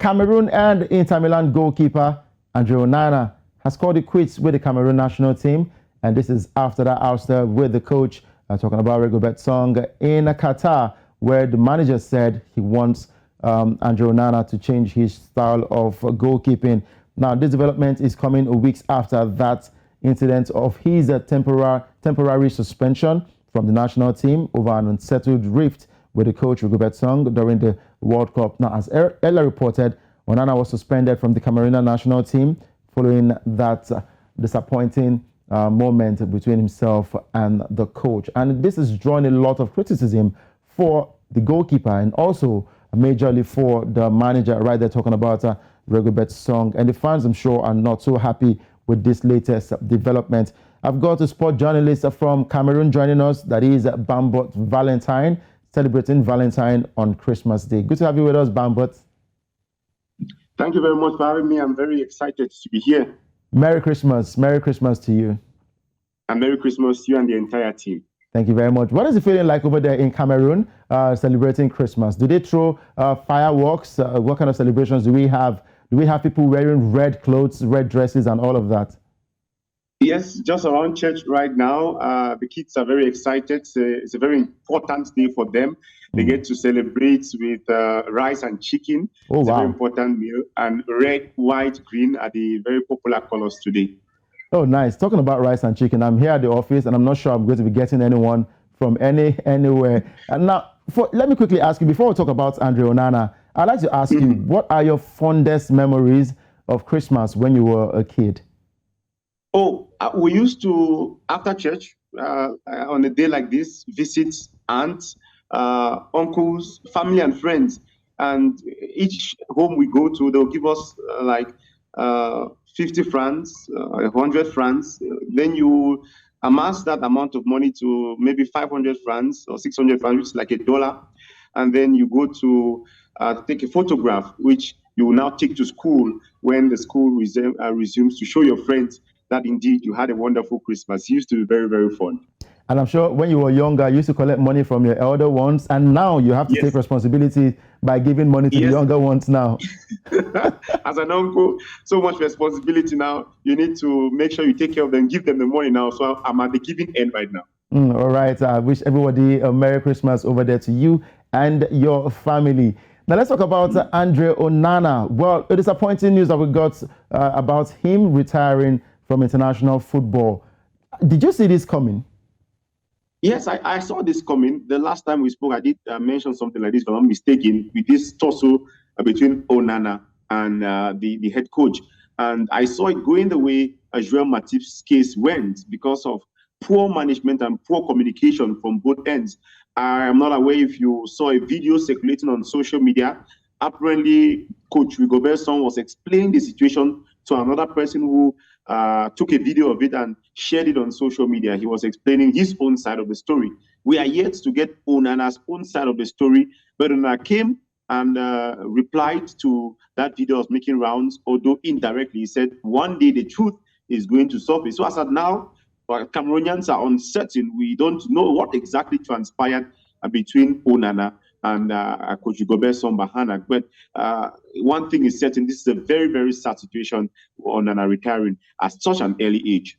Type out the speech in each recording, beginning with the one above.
Cameroon and Inter Milan goalkeeper Onana has called it quits with the Cameroon national team, and this is after that ouster with the coach talking about Rigobert Song in Qatar, where the manager said he wants Onana to change his style of goalkeeping. Now, this development is coming weeks after that incident of his temporary suspension from the national team over an unsettled rift with the coach Rigobert Song during the World Cup. Now, as earlier reported, Onana was suspended from the Cameroonian national team following that disappointing moment between himself and the coach. And this is drawing a lot of criticism for the goalkeeper and also majorly for the manager right there, talking about Rigobert Song. And the fans, I'm sure, are not so happy with this latest development. I've got a sport journalist from Cameroon joining us, that is Bambot Valentine, celebrating Valentine on Christmas Day. Good to have you with us, Bambot. Thank you very much for having me. I'm very excited to be here. Merry Christmas. Merry Christmas to you. And Merry Christmas to you and the entire team. Thank you very much. What is it feeling like over there in Cameroon celebrating Christmas? Do they throw fireworks? What kind of celebrations do we have? Do we have people wearing red clothes, red dresses, and all of that? Yes, just around church right now. The kids are very excited. It's a very important day for them. They get to celebrate with rice and chicken. Oh, it's wow. a very important meal. And red, white, green are the very popular colors today. Oh, nice. Talking about rice and chicken, I'm here at the office, and I'm not sure I'm going to be getting anyone from anywhere. And now, let me quickly ask you, before we talk about Onana, I'd like to ask you, what are your fondest memories of Christmas when you were a kid? Oh, we used to, after church, on a day like this, visit aunts, uncles, family, and friends. And each home we go to, they'll give us 50 francs, 100 francs. Then you amass that amount of money to maybe 500 francs or 600 francs, which is like $1. And then you go to take a photograph, which you will now take to school when the school resumes, to show your friends that indeed you had a wonderful Christmas. It used to be very, very fun. And I'm sure when you were younger, you used to collect money from your elder ones, and now you have to take responsibility by giving money to the younger ones now. As an uncle, so much responsibility now. You need to make sure you take care of them, give them the money now. So I'm at the giving end right now. All right. I wish everybody a Merry Christmas over there to you and your family. Now let's talk about Onana. Well, a disappointing news that we got about him retiring from international football. Did you see this coming? Yes, I saw this coming. The last time we spoke, I did mention something like this, if I'm not mistaken, with this tussle between Onana and the head coach. And I saw it going the way Joel Matip's case went because of poor management and poor communication from both ends. I am not aware if you saw a video circulating on social media. Apparently, Coach Rigobert Song was explaining the situation to another person who took a video of it and shared it on social media. He was explaining his own side of the story. We are yet to get Onana's own side of the story, but Onana came and replied to that video was making rounds, although indirectly he said one day the truth is going to surface. So as of now, Cameroonians are uncertain. We don't know what exactly transpired between Onana and Coach Rigobert Song Bahana. But one thing is certain, this is a very, very sad situation for Onana retiring at such an early age.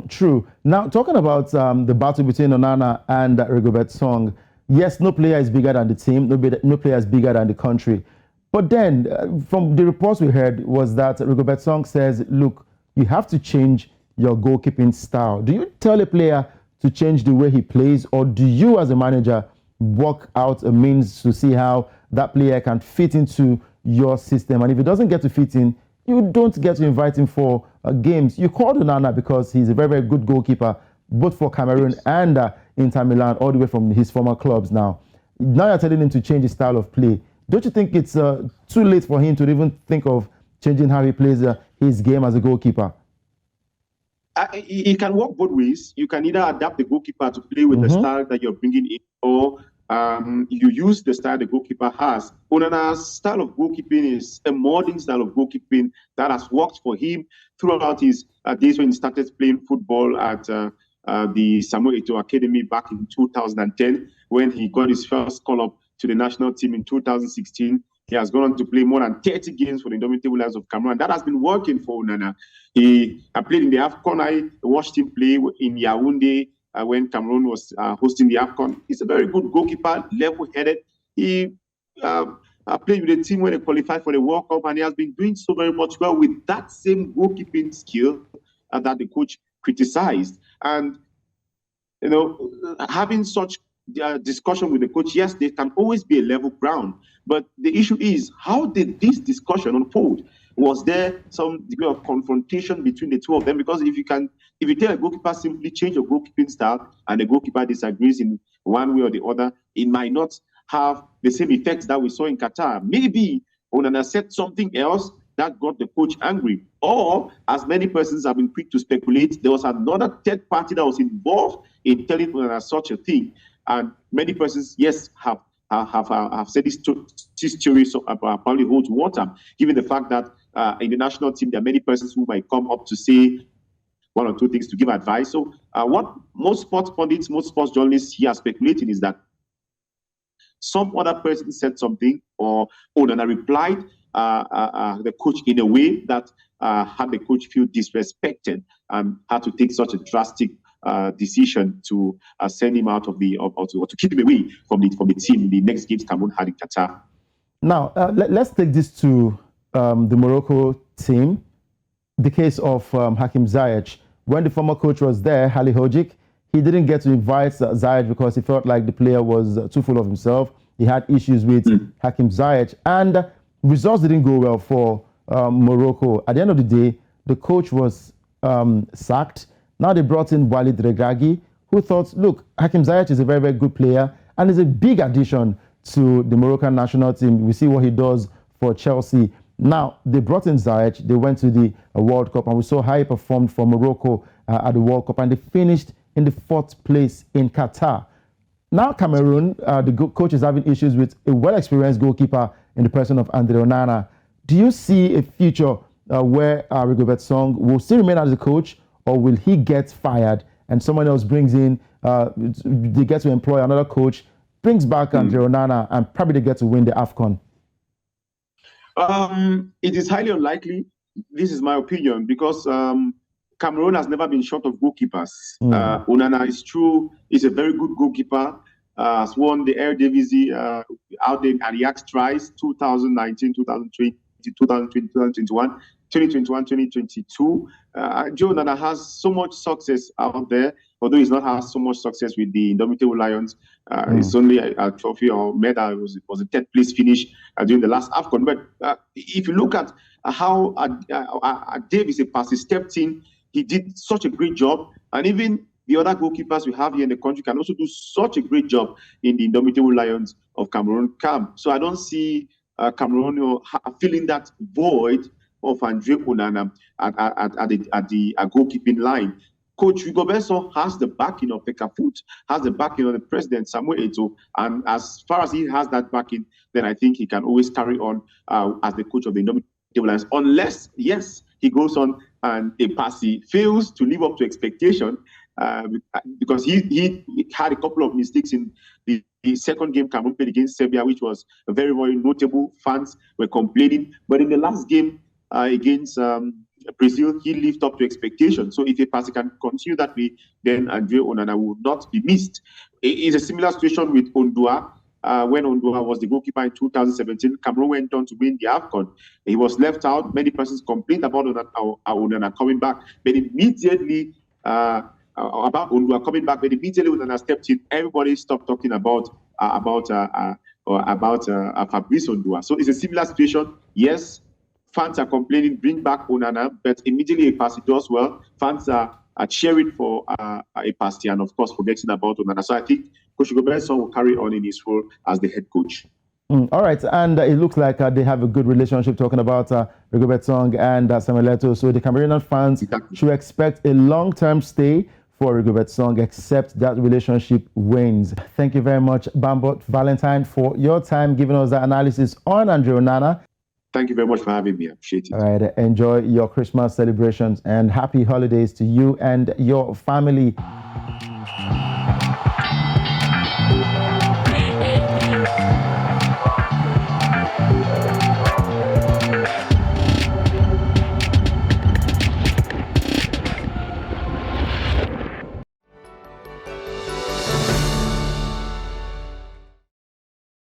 True. Now, talking about the battle between Onana and Rigobert Song, yes, no player is bigger than the team, no player is bigger than the country. But then, from the reports we heard, was that Rigobert Song says, look, you have to change your goalkeeping style. Do you tell a player to change the way he plays, or do you as a manager work out a means to see how that player can fit into your system? And if he doesn't get to fit in, you don't get to invite him for games. You called Onana because he's a very, very good goalkeeper, both for Cameroon and Inter Milan, all the way from his former clubs now. Now you're telling him to change his style of play. Don't you think it's too late for him to even think of changing how he plays his game as a goalkeeper? It can work both ways. You can either adapt the goalkeeper to play with the style that you're bringing in, or you use the style the goalkeeper has. Onana's style of goalkeeping is a modern style of goalkeeping that has worked for him throughout his days when he started playing football at the Samuel Eto'o Academy back in 2010, when he got his first call-up to the national team in 2016. He has gone on to play more than 30 games for the Indomitable Lions of Cameroon. That has been working for Onana. He played in the AFCON. I watched him play in Yaoundé when Cameroon was hosting the AFCON. He's a very good goalkeeper, level-headed. He played with the team when they qualified for the World Cup, and he has been doing so very much well with that same goalkeeping skill that the coach criticized. And, having such discussion with the coach, yes, there can always be a level ground. But the issue is, how did this discussion unfold? Was there some degree of confrontation between the two of them? Because if you tell a goalkeeper simply change your goalkeeping style and the goalkeeper disagrees in one way or the other, it might not have the same effects that we saw in Qatar. Maybe Onana said something else that got the coach angry. Or, as many persons have been quick to speculate, there was another third party that was involved in telling Onana such a thing. And many persons, yes, have said this theory probably holds water, given the fact that in the national team, there are many persons who might come up to say one or two things to give advice. So what most sports pundits, most sports journalists here are speculating is that some other person said something, or Onana replied the coach in a way that had the coach feel disrespected and had to take such a drastic decision to send him out of or to keep him away from the team in the next games Cameroon had in Qatar. Now, let's take this to the Morocco team. The case of Hakim Ziyech. When the former coach was there, Ali Hodzic, he didn't get to invite Ziyech because he felt like the player was too full of himself. He had issues with Hakim Ziyech, and results didn't go well for Morocco. At the end of the day, the coach was sacked. Now they brought in Walid Regragui, who thought, look, Hakim Ziyech is a very, very good player and is a big addition to the Moroccan national team. We see what he does for Chelsea. Now, they brought in Ziyech. They went to the World Cup, and we saw how he performed for Morocco at the World Cup, and they finished in the 4th place in Qatar. Now, Cameroon, the coach is having issues with a well-experienced goalkeeper in the person of Andre Onana. Do you see a future where Rigobert Song will still remain as a coach, or will he get fired and someone else brings in, they get to employ another coach, brings back Andre Onana, and probably they get to win the AFCON? It is highly unlikely. This is my opinion, because Cameroon has never been short of goalkeepers. Onana is true. He's a very good goalkeeper. Has won the Eredivisie out in Ajax tries, 2019, 2020, 2020, 2021. 2021, 2022. Joe Onana has so much success out there, although he's not had so much success with the Indomitable Lions. It's only a trophy or medal. It was a 3rd place finish during the last AFCON. But if you look at how Davis Epasi stepped in, he did such a great job. And even the other goalkeepers we have here in the country can also do such a great job in the Indomitable Lions of Cameroon camp. So I don't see Cameroon filling that void of Andre Onana at the goalkeeping line. Coach Rigobert Song has the backing of Pekafut, has the backing of the president, Samuel Eto'o, and as far as he has that backing, then I think he can always carry on as the coach of the Indomitable Lions, unless, yes, he goes on and Epasi fails to live up to expectation, because he had a couple of mistakes in the second game Cameroon played against Serbia, which was very, very notable. Fans were complaining, but in the last game against Brazil, he lived up to expectation. So if Epasi can continue that way, then Andre Onana will not be missed. It's a similar situation with Ondua. When Ondua was the goalkeeper in 2017, Cameroon went on to win the AFCON. He was left out. Many persons complained about Onana coming back, but immediately about Ondua coming back, but immediately Onana stepped in. Everybody stopped talking about Fabrice Ondua. So it's a similar situation. Yes, fans are complaining, bring back Onana, but immediately Epasi does well. Fans are cheering for Epasi and, of course, forgetting about Onana. So I think Coach Rigobert Song will carry on in his role as the head coach. All right, and it looks like they have a good relationship, talking about Rigobert Song and Samuel Eto'o. So the Cameroonian fans should expect a long-term stay for Rigobert Song, except that relationship wanes. Thank you very much, Bambot Valentine, for your time giving us that analysis on Andre Onana. Thank you very much for having me. I appreciate it. All right, enjoy your Christmas celebrations and happy holidays to you and your family.